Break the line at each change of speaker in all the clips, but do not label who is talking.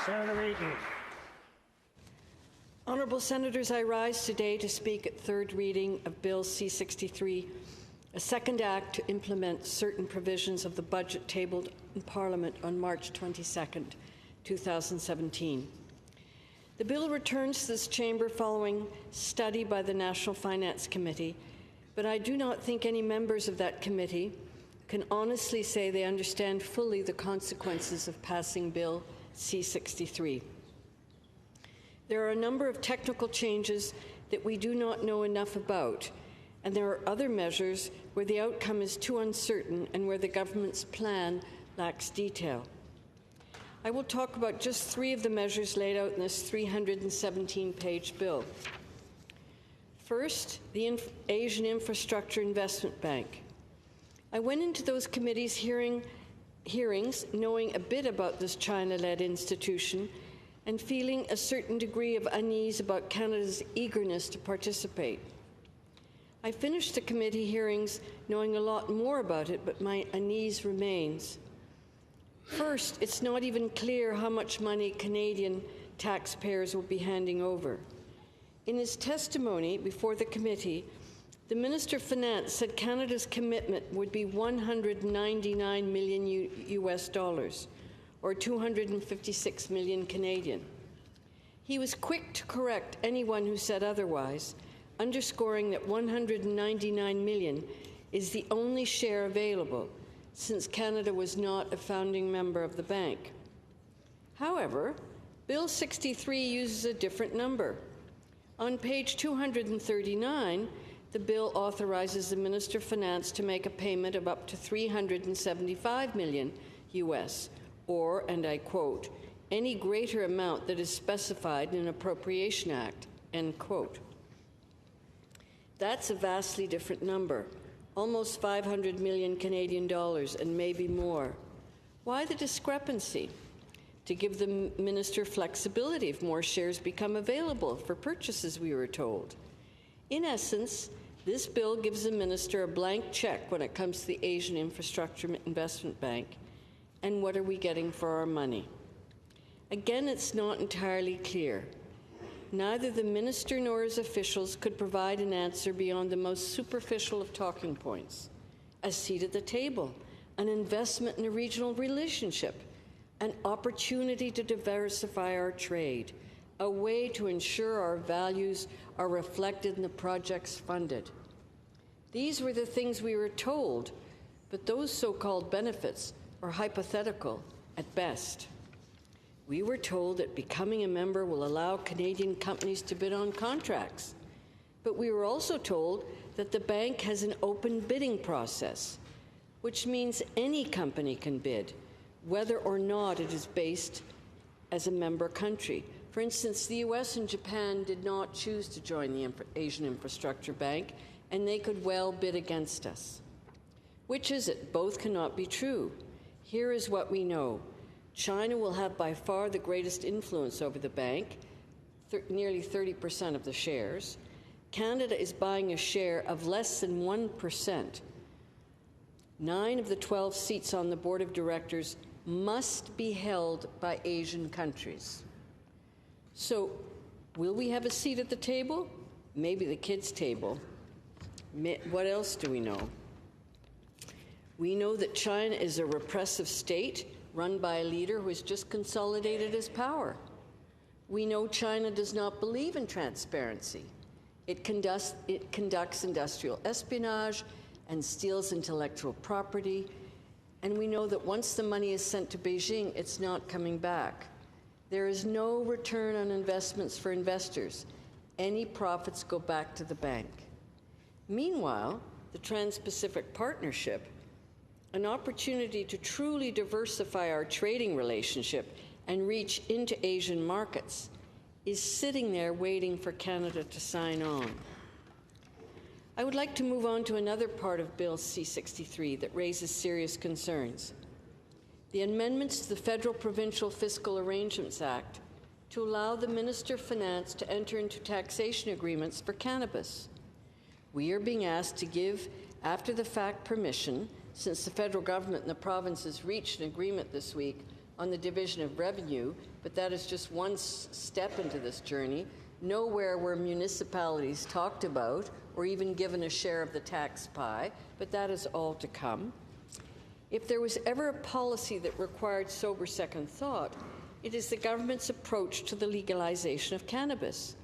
Senator Eaton.
Honourable Senators, I rise today to speak at third reading of Bill C-63, a second act to implement certain provisions of the budget tabled in Parliament on March 22, 2017. The bill returns to this chamber following study by the National Finance Committee, but I do not think any members of that committee can honestly say they understand fully the consequences of passing Bill C-63. There are a number of technical changes that we do not know enough about, and there are other measures where the outcome is too uncertain and where the government's plan lacks detail. I will talk about just 3 of the measures laid out in this 317-page bill. First, the Asian Infrastructure Investment Bank. I went into those committees hearings knowing a bit about this China-led institution and feeling a certain degree of unease about Canada's eagerness to participate. I finished the committee hearings knowing a lot more about it, but my unease remains. First, it's not even clear how much money Canadian taxpayers will be handing over. In his testimony before the committee, the Minister of Finance said Canada's commitment would be $199 million US dollars, or 256 million Canadian. He was quick to correct anyone who said otherwise, underscoring that 199 million is the only share available, since Canada was not a founding member of the bank. However, Bill 63 uses a different number. On page 239, the bill authorizes the Minister of Finance to make a payment of up to $375 million US, or, and I quote, any greater amount that is specified in an Appropriation Act, end quote. That's a vastly different number, almost 500 million Canadian dollars and maybe more. Why the discrepancy? To give the minister flexibility if more shares become available for purchases, we were told. In essence, this bill gives the minister a blank check when it comes to the Asian Infrastructure Investment Bank. And what are we getting for our money? Again, it's not entirely clear. Neither the minister nor his officials could provide an answer beyond the most superficial of talking points: a seat at the table, an investment in a regional relationship, an opportunity to diversify our trade, a way to ensure our values are reflected in the projects funded. These were the things we were told, but those so-called benefits are hypothetical at best. We were told that becoming a member will allow Canadian companies to bid on contracts, but we were also told that the bank has an open bidding process, which means any company can bid, whether or not it is based as a member country. For instance, the US and Japan did not choose to join the Asian Infrastructure Bank, and they could well bid against us. Which is it? Both cannot be true. Here is what we know. China will have by far the greatest influence over the bank, nearly 30% of the shares. Canada is buying a share of less than 1%. 9 of the 12 seats on the board of directors must be held by Asian countries. So, will we have a seat at the table? Maybe the kids' table. What else do we know? We know that China is a repressive state run by a leader who has just consolidated his power. We know China does not believe in transparency. It conducts industrial espionage and steals intellectual property. And we know that once the money is sent to Beijing, it's not coming back. There is no return on investments for investors. Any profits go back to the bank. Meanwhile, the Trans-Pacific Partnership, an opportunity to truly diversify our trading relationship and reach into Asian markets, is sitting there waiting for Canada to sign on. I would like to move on to another part of Bill C-63 that raises serious concerns. The amendments to the Federal Provincial Fiscal Arrangements Act to allow the Minister of Finance to enter into taxation agreements for cannabis. We are being asked to give after-the-fact permission, since the federal government and the provinces reached an agreement this week on the division of revenue, but that is just one step into this journey. Nowhere were municipalities talked about or even given a share of the tax pie, but that is all to come. If there was ever a policy that required sober second thought, it is the government's approach to the legalization of cannabis.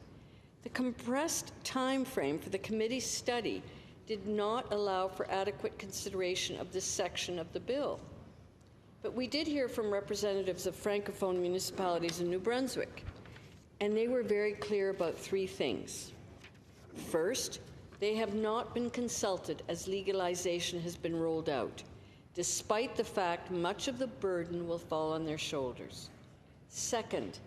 The compressed time frame for the committee's study did not allow for adequate consideration of this section of the bill. But we did hear from representatives of Francophone municipalities in New Brunswick, and they were very clear about three things. First, they have not been consulted as legalization has been rolled out, despite the fact much of the burden will fall on their shoulders. Second,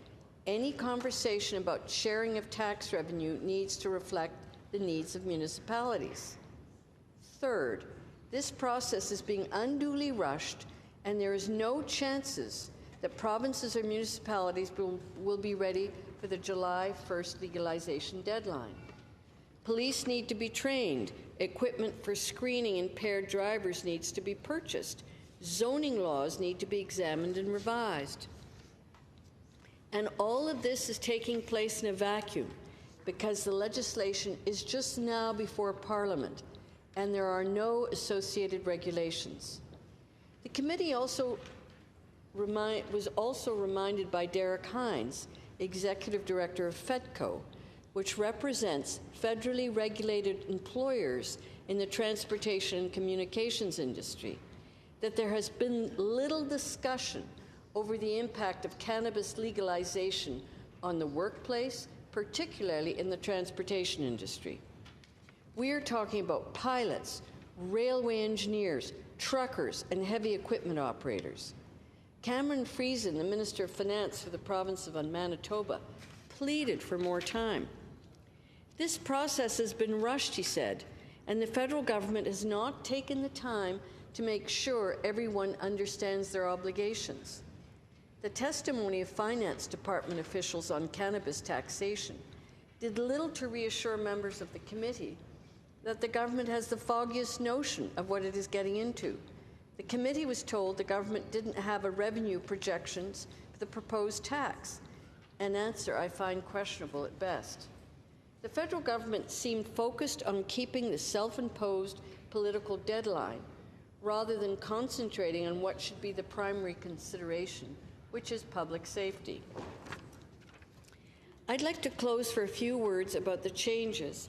any conversation about sharing of tax revenue needs to reflect the needs of municipalities. Third, this process is being unduly rushed, and there is no chances that provinces or municipalities will be ready for the July 1st legalization deadline. Police need to be trained. Equipment for screening impaired drivers needs to be purchased. Zoning laws need to be examined and revised. And all of this is taking place in a vacuum because the legislation is just now before Parliament and there are no associated regulations. The committee was also reminded by Derek Hines, Executive Director of FEDCO, which represents federally regulated employers in the transportation and communications industry, that there has been little discussion over the impact of cannabis legalization on the workplace, particularly in the transportation industry. We are talking about pilots, railway engineers, truckers, and heavy equipment operators. Cameron Friesen, the Minister of Finance for the province of Manitoba, pleaded for more time. This process has been rushed, he said, and the federal government has not taken the time to make sure everyone understands their obligations. The testimony of Finance Department officials on cannabis taxation did little to reassure members of the committee that the government has the foggiest notion of what it is getting into. The committee was told the government didn't have a revenue projections for the proposed tax, an answer I find questionable at best. The federal government seemed focused on keeping the self-imposed political deadline rather than concentrating on what should be the primary consideration, which is public safety. I'd like to close for a few words about the changes